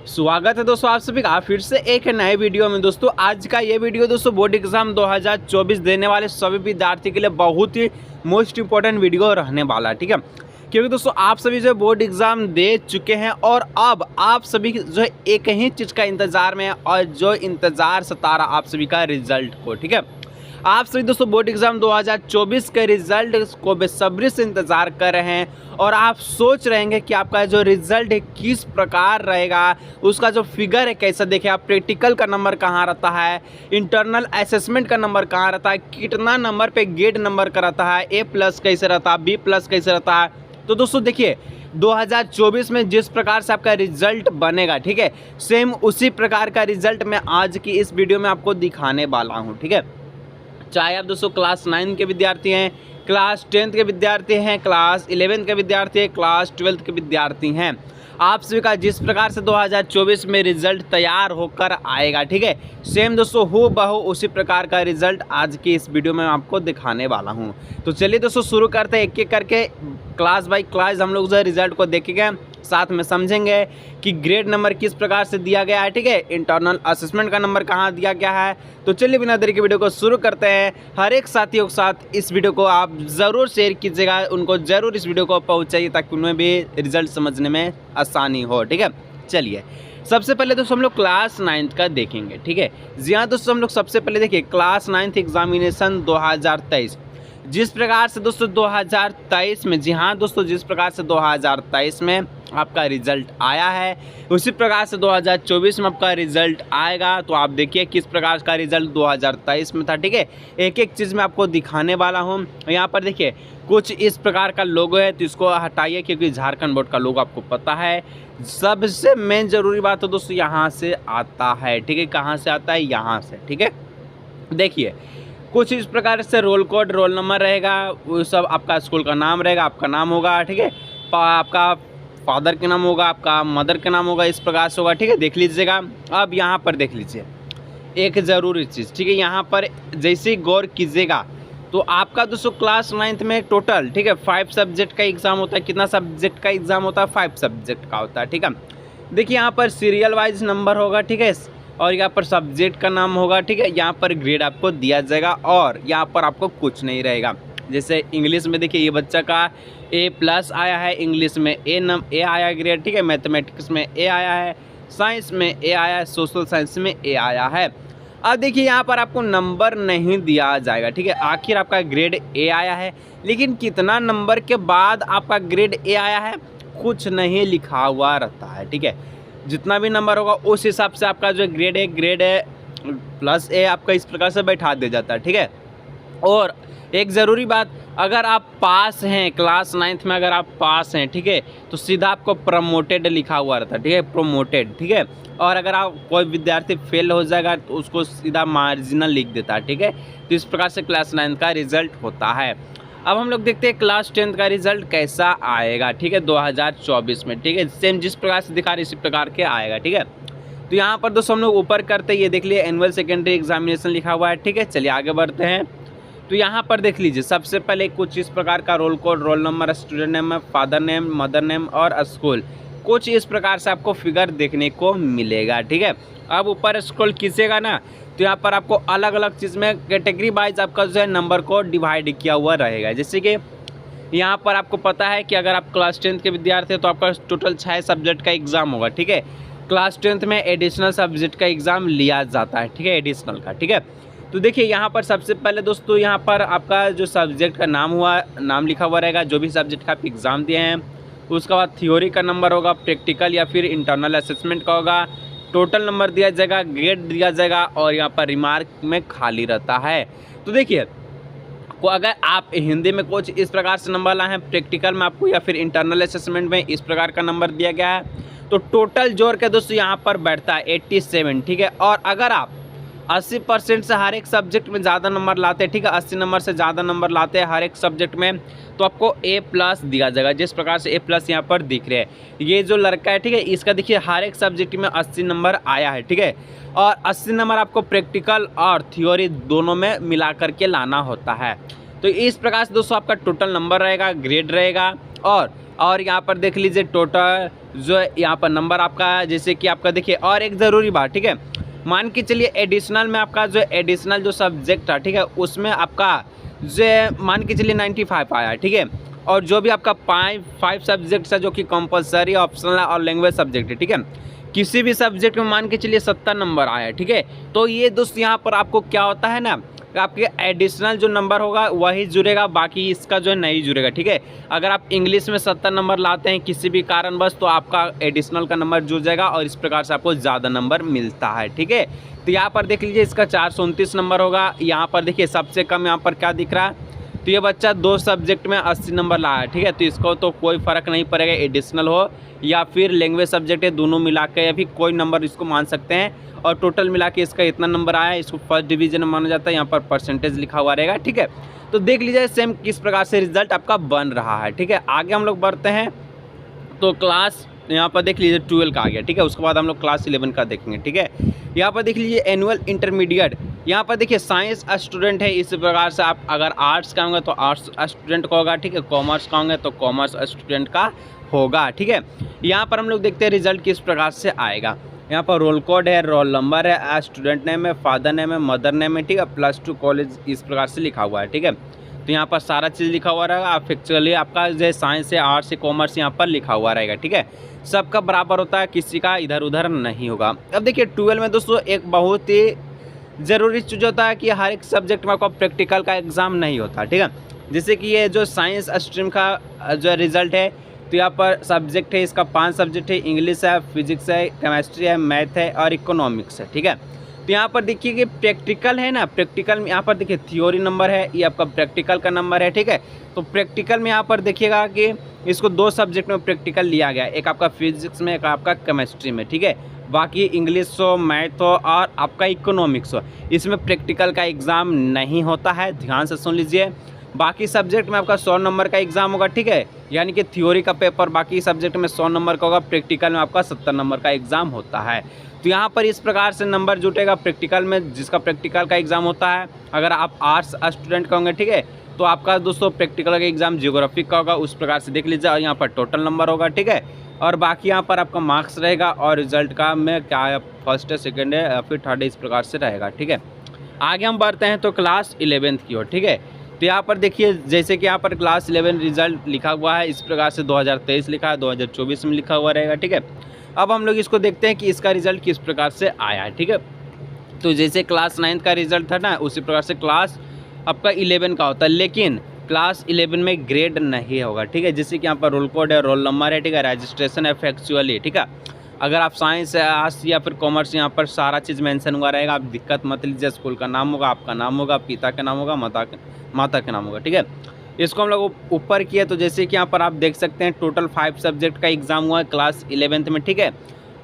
स्वागत है दोस्तों आप सभी का फिर से एक नए वीडियो में। दोस्तों आज का ये वीडियो दोस्तों बोर्ड एग्जाम 2024 देने वाले सभी विद्यार्थी के लिए बहुत ही मोस्ट इंपॉर्टेंट वीडियो रहने वाला है, ठीक है। क्योंकि दोस्तों आप सभी जो बोर्ड एग्जाम दे चुके हैं और अब आप सभी जो है एक ही चीज़ का इंतज़ार में है और जो इंतज़ार सता रहा आप सभी का रिजल्ट को, ठीक है। आप सभी दोस्तों बोर्ड एग्जाम 2024 के रिजल्ट को बेसब्री से इंतज़ार कर रहे हैं और आप सोच रहे हैं कि आपका जो रिजल्ट है किस प्रकार रहेगा, उसका जो फिगर है कैसा देखे, आप प्रैक्टिकल का नंबर कहाँ रहता है, इंटरनल असेसमेंट का नंबर कहाँ रहता है, कितना नंबर पे गेट नंबर का रहता है, A+ कैसे रहता है, B+ कैसे रहता है। तो दोस्तों देखिए 2024 में जिस प्रकार से आपका रिजल्ट बनेगा, ठीक है, सेम उसी प्रकार का रिजल्ट मैं आज की इस वीडियो में आपको दिखाने वाला हूँ, ठीक है। चाहे आप दोस्तों क्लास 9 के विद्यार्थी हैं, क्लास 10 के विद्यार्थी हैं, क्लास 11 के विद्यार्थी हैं, क्लास 12 के विद्यार्थी हैं, आप सभी का जिस प्रकार से 2024 में रिजल्ट तैयार होकर आएगा, ठीक है, सेम दोस्तों हूबहू उसी प्रकार का रिजल्ट आज की इस वीडियो में आपको दिखाने वाला हूं। तो चलिए दोस्तों शुरू करते हैं एक एक करके, क्लास बाय क्लास हम लोग जो रिजल्ट को देखेंगे, साथ में समझेंगे कि ग्रेड नंबर किस प्रकार से दिया गया है, ठीक है, इंटरनल असेसमेंट का नंबर कहाँ दिया गया है। तो चलिए बिना देरी के वीडियो को शुरू करते हैं। हर एक साथियों के साथ इस वीडियो को आप ज़रूर शेयर कीजिएगा, उनको ज़रूर इस वीडियो को पहुँचाइए ताकि उन्हें भी रिजल्ट समझने में आसानी हो, ठीक है। चलिए सबसे पहले दोस्तों हम लोग क्लास 9 का देखेंगे, ठीक है। जी हाँ दोस्तों, हम लोग सबसे पहले देखिए क्लास 9 एग्जामिनेशन 2023 जिस प्रकार से दोस्तों 2023 में, जी हाँ दोस्तों, जिस प्रकार से 2023 में आपका रिजल्ट आया है उसी प्रकार से 2024 में आपका रिजल्ट आएगा। तो आप देखिए किस प्रकार का रिजल्ट 2023 में था, ठीक है। एक एक चीज़ मैं आपको दिखाने वाला हूँ। यहाँ पर देखिए कुछ इस प्रकार का लोगो है, तो इसको हटाइए क्योंकि झारखंड बोर्ड का लोगो आपको पता है। सबसे मेन जरूरी बात तो दोस्तों यहाँ से आता है, ठीक है। कहाँ से आता है? यहाँ से, ठीक है। देखिए कुछ इस प्रकार से रोल कोड, रोल नंबर रहेगा, वो सब आपका स्कूल का नाम रहेगा, आपका नाम होगा, ठीक है, आपका फादर के नाम होगा, आपका मदर के नाम होगा, इस प्रकार से होगा, ठीक है। देख लीजिएगा। अब यहाँ पर देख लीजिए एक ज़रूरी चीज़, ठीक है, यहाँ पर जैसे ही गौर कीजिएगा तो आपका दोस्तों क्लास 9 में टोटल, ठीक है, 5 सब्जेक्ट का एग्ज़ाम होता है। कितना सब्जेक्ट का एग्ज़ाम होता है? 5 सब्जेक्ट का होता है, ठीक है। देखिए यहाँ पर सीरियल वाइज नंबर होगा, ठीक है, और यहाँ पर सब्जेक्ट का नाम होगा, ठीक है। यहाँ पर ग्रेड आपको दिया जाएगा और यहाँ पर आपको कुछ नहीं रहेगा। जैसे इंग्लिश में देखिए ये बच्चा का A+ आया है, इंग्लिश में A आया ग्रेड, ठीक है, मैथमेटिक्स में A आया है, साइंस में A आया है, सोशल साइंस में A आया है। अब देखिए यहाँ पर आपको नंबर नहीं दिया जाएगा, ठीक है। आखिर आपका ग्रेड A आया है, लेकिन कितना नंबर के बाद आपका ग्रेड A आया है कुछ नहीं लिखा हुआ रहता है, ठीक है। जितना भी नंबर होगा उस हिसाब से आपका जो ग्रेड है +A आपका इस प्रकार से बैठा दिया जाता है, ठीक है। और एक ज़रूरी बात, अगर आप पास हैं क्लास 9 में, अगर आप पास हैं, ठीक है, तो सीधा आपको प्रमोटेड लिखा हुआ रहता है, ठीक है, प्रोमोटेड, ठीक है। और अगर आप कोई विद्यार्थी फेल हो जाएगा तो उसको सीधा मार्जिनल लिख देता है, ठीक है। तो इस प्रकार से क्लास 9 का रिजल्ट होता है। अब हम लोग देखते हैं क्लास 10 का रिजल्ट कैसा आएगा, ठीक है, 2024 में, ठीक है। सेम जिस प्रकार से दिखा रहे इसी प्रकार के आएगा, ठीक है। तो यहाँ पर दोस्तों हम लोग ऊपर करते हैं, ये देख लिए एनुअल सेकेंडरी एग्जामिनेशन लिखा हुआ है, ठीक है। चलिए आगे बढ़ते हैं। तो यहाँ पर देख लीजिए सबसे पहले कुछ इस प्रकार का roll code, roll number, student name, father name, mother name और स्कूल, कुछ इस प्रकार से आपको फिगर देखने को मिलेगा, ठीक है। अब ऊपर स्क्रॉल कीजिएगा ना तो यहाँ पर आपको अलग अलग चीज़ में कैटेगरी वाइज आपका जो है नंबर को डिवाइड किया हुआ रहेगा। जैसे कि यहाँ पर आपको पता है कि अगर आप क्लास 10 के विद्यार्थी हैं तो आपका टोटल 6 सब्जेक्ट का एग्ज़ाम होगा, ठीक है। क्लास 10 में एडिशनल सब्जेक्ट का एग्ज़ाम लिया जाता है, ठीक है, एडिशनल का, ठीक है। तो देखिए यहाँ पर सबसे पहले दोस्तों यहाँ पर आपका जो सब्जेक्ट का नाम लिखा हुआ रहेगा, जो भी सब्जेक्ट का आप एग्ज़ाम दिए हैं। उसके बाद थ्योरी का नंबर होगा, प्रैक्टिकल या फिर इंटरनल असेसमेंट का होगा, टोटल नंबर दिया जाएगा, ग्रेड दिया जाएगा और यहाँ पर रिमार्क में खाली रहता है। तो देखिए को अगर आप हिंदी में कुछ इस प्रकार से नंबर लाए हैं, प्रैक्टिकल में आपको या फिर इंटरनल असेसमेंट में इस प्रकार का नंबर दिया गया है, तो टोटल जोड़ के दोस्तों यहाँ पर बैठता है 87, ठीक है। और अगर आप 80% से हर एक सब्जेक्ट में ज़्यादा नंबर लाते हैं, ठीक है, 80 नंबर से ज़्यादा नंबर लाते हैं हर एक सब्जेक्ट में, तो आपको A+ दिया जाएगा। जिस प्रकार से A+ यहाँ पर दिख रहे हैं, ये जो लड़का है, ठीक है, इसका देखिए हर एक सब्जेक्ट में 80 नंबर आया है, ठीक है। और 80 नंबर आपको प्रैक्टिकल और थ्योरी दोनों में मिला करके लाना होता है। तो इस प्रकार से दोस्तों आपका टोटल नंबर रहेगा, ग्रेड रहेगा और और यहाँ पर देख लीजिए टोटल जो यहाँ पर नंबर आपका, जैसे कि आपका देखिए। और एक ज़रूरी बात, ठीक है, मान के चलिए एडिशनल में आपका जो एडिशनल जो सब्जेक्ट था, ठीक है, उसमें आपका जो मान के चलिए 95 आया, ठीक है। और जो भी आपका 5 सब्जेक्ट्स है जो कि कंपलसरी, ऑप्शनल और लैंग्वेज सब्जेक्ट है, ठीक है, किसी भी सब्जेक्ट में मान के चलिए 70 नंबर आया, ठीक है। तो ये दोस्त यहाँ पर आपको क्या होता है ना, आपके एडिशनल जो नंबर होगा वही जुड़ेगा, बाकी इसका जो है नहीं जुड़ेगा, ठीक है। अगर आप इंग्लिश में 70 नंबर लाते हैं किसी भी कारणवश, तो आपका एडिशनल का नंबर जुड़ जाएगा और इस प्रकार से आपको ज़्यादा नंबर मिलता है, ठीक है। तो यहाँ पर देख लीजिए इसका 429 नंबर होगा। यहाँ पर देखिए सबसे कम यहाँ पर क्या दिख रहा है, तो ये बच्चा 2 सब्जेक्ट में 80 नंबर लाया, ठीक है। तो इसको तो कोई फ़र्क नहीं पड़ेगा, एडिशनल हो या फिर लैंग्वेज सब्जेक्ट है, दोनों मिला के या फिर कोई नंबर इसको मान सकते हैं। और टोटल मिला के इसका इतना नंबर आया, इसको फर्स्ट डिवीजन में माना जाता है। यहाँ पर परसेंटेज लिखा हुआ रहेगा, ठीक है। तो देख लीजिए सेम किस प्रकार से रिजल्ट आपका बन रहा है, ठीक है। आगे हम लोग बढ़ते हैं तो क्लास यहाँ पर देख लीजिए 12 का आ गया, ठीक है। उसके बाद हम लोग क्लास 11 का देखेंगे, ठीक है। यहाँ पर देख लीजिए एनुअल इंटरमीडिएट, यहाँ पर देखिए साइंस स्टूडेंट है, इस प्रकार से आप अगर आर्ट्स का होंगे तो आर्ट्स स्टूडेंट का होगा, ठीक है। कॉमर्स का होंगे तो कॉमर्स स्टूडेंट का होगा, ठीक है। यहाँ पर हम लोग देखते हैं रिजल्ट किस प्रकार से आएगा। यहाँ पर रोल कोड है, रोल नंबर है, स्टूडेंट नेम है, फादर नेम है, मदर नेम है, ठीक है, +2 कॉलेज इस प्रकार से लिखा हुआ है, ठीक है। तो यहाँ पर सारा चीज़ लिखा हुआ रहेगा। आप एक्चुअली आपका जो साइंस है, आर्ट्स है, कॉमर्स यहाँ पर लिखा हुआ रहेगा, ठीक है। सबका बराबर होता है, किसी का इधर उधर नहीं होगा। अब देखिए 12 में दोस्तों एक बहुत ही ज़रूरी चीज़ होता है कि हर एक सब्जेक्ट में आपका प्रैक्टिकल का एग्ज़ाम नहीं होता, ठीक है। जैसे कि ये जो साइंस स्ट्रीम का जो रिज़ल्ट है, तो यहाँ पर सब्जेक्ट है, इसका 5 सब्जेक्ट है, इंग्लिश है, फिजिक्स है, केमिस्ट्री है, मैथ है और इकोनॉमिक्स है, ठीक है। तो यहाँ पर देखिए कि प्रैक्टिकल है ना, प्रैक्टिकल में यहाँ पर देखिए थ्योरी नंबर है, ये आपका प्रैक्टिकल का नंबर है, ठीक है। तो प्रैक्टिकल में यहाँ पर देखिएगा कि इसको 2 सब्जेक्ट में प्रैक्टिकल लिया गया, एक आपका फिजिक्स में, एक आपका केमिस्ट्री में, ठीक है। बाकी इंग्लिश हो, मैथ हो और आपका इकोनॉमिक्स हो, इसमें प्रैक्टिकल का एग्ज़ाम नहीं होता है, ध्यान से सुन लीजिए। बाकी सब्जेक्ट में आपका 100 नंबर का एग्ज़ाम होगा, ठीक है, यानी कि थ्योरी का पेपर बाकी सब्जेक्ट में 100 नंबर का होगा, प्रैक्टिकल में आपका 70 नंबर का एग्ज़ाम होता है। तो यहाँ पर इस प्रकार से नंबर जुटेगा प्रैक्टिकल में, जिसका प्रैक्टिकल का एग्ज़ाम होता है। अगर आप आर्ट्स स्टूडेंट का होंगे, ठीक है, तो आपका दोस्तों प्रैक्टिकल का एग्ज़ाम जियोग्राफी का होगा, उस प्रकार से देख लीजिए। और यहाँ पर टोटल नंबर होगा, ठीक है, और बाकी यहाँ पर आपका मार्क्स रहेगा और रिजल्ट का में क्या है, फर्स्ट है, सेकेंड है या फिर थर्ड है, इस प्रकार से रहेगा, ठीक है। आगे हम बढ़ते हैं तो क्लास 11th की ओर, ठीक है। तो यहाँ पर देखिए जैसे कि यहाँ पर क्लास 11 रिजल्ट लिखा हुआ है, इस प्रकार से 2023 लिखा है, 2024 में लिखा हुआ रहेगा, ठीक है। अब हम लोग इसको देखते हैं कि इसका रिजल्ट किस प्रकार से आया है, ठीक है। तो जैसे क्लास 9 का रिजल्ट था ना, उसी प्रकार से क्लास आपका 11 का होता है, लेकिन क्लास 11 में ग्रेड नहीं होगा, ठीक है। जैसे कि यहाँ पर रोल कोड है, रोल नंबर है, ठीक है, रजिस्ट्रेशन है, फैक्चुअली, ठीक है। अगर आप साइंस आर्ट्स या फिर कॉमर्स, यहाँ पर सारा चीज़ मेंशन हुआ रहेगा, आप दिक्कत मत लीजिए। स्कूल का नाम होगा, आपका नाम होगा, पिता का नाम होगा, माता का नाम होगा, ठीक है। इसको हम लोग ऊपर किए तो जैसे कि यहाँ पर आप देख सकते हैं टोटल 5 सब्जेक्ट का एग्ज़ाम हुआ है क्लास 11th में, ठीक है।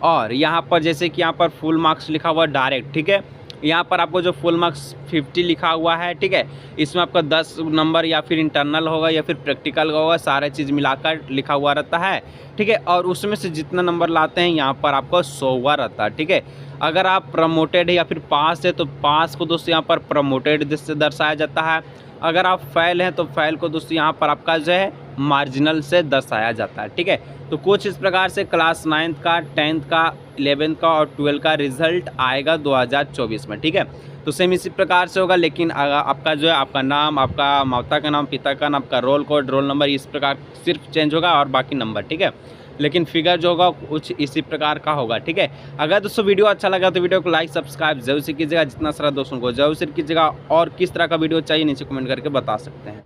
और यहाँ पर जैसे कि यहाँ पर फुल मार्क्स लिखा हुआ डायरेक्ट, ठीक है। यहाँ पर आपको जो फुल मार्क्स 50 लिखा हुआ है, ठीक है, इसमें आपका 10 नंबर या फिर इंटरनल होगा या फिर प्रैक्टिकल होगा, सारा चीज़ मिलाकर लिखा हुआ रहता है, ठीक है। और उसमें से जितना नंबर लाते हैं यहाँ पर आपको 100 हुआ रहता है, ठीक है। अगर आप प्रमोटेड है या फिर पास है तो पास को दोस्तों यहाँ पर प्रमोटेड से दर्शाया जाता है। अगर आप फेल हैं तो फेल को दोस्तों यहाँ पर आपका जो है मार्जिनल से दर्शाया जाता है, ठीक है। तो कुछ इस प्रकार से क्लास 9th का, 10th का, 11th का और 12th का रिजल्ट आएगा 2024 में, ठीक है। तो सेम इसी प्रकार से होगा, लेकिन आपका जो है आपका नाम, आपका माता का नाम, पिता का नाम, आपका रोल कोड, रोल नंबर इस प्रकार सिर्फ चेंज होगा और बाकी नंबर, ठीक है। लेकिन फिगर जो होगा कुछ इसी प्रकार का होगा, ठीक है। अगर दोस्तों वीडियो अच्छा लगा तो वीडियो को लाइक सब्सक्राइब जरूर से कीजिएगा, जितना सारा दोस्तों को जरूर से कीजिएगा। और किस तरह का वीडियो चाहिए नीचे कमेंट करके बता सकते हैं।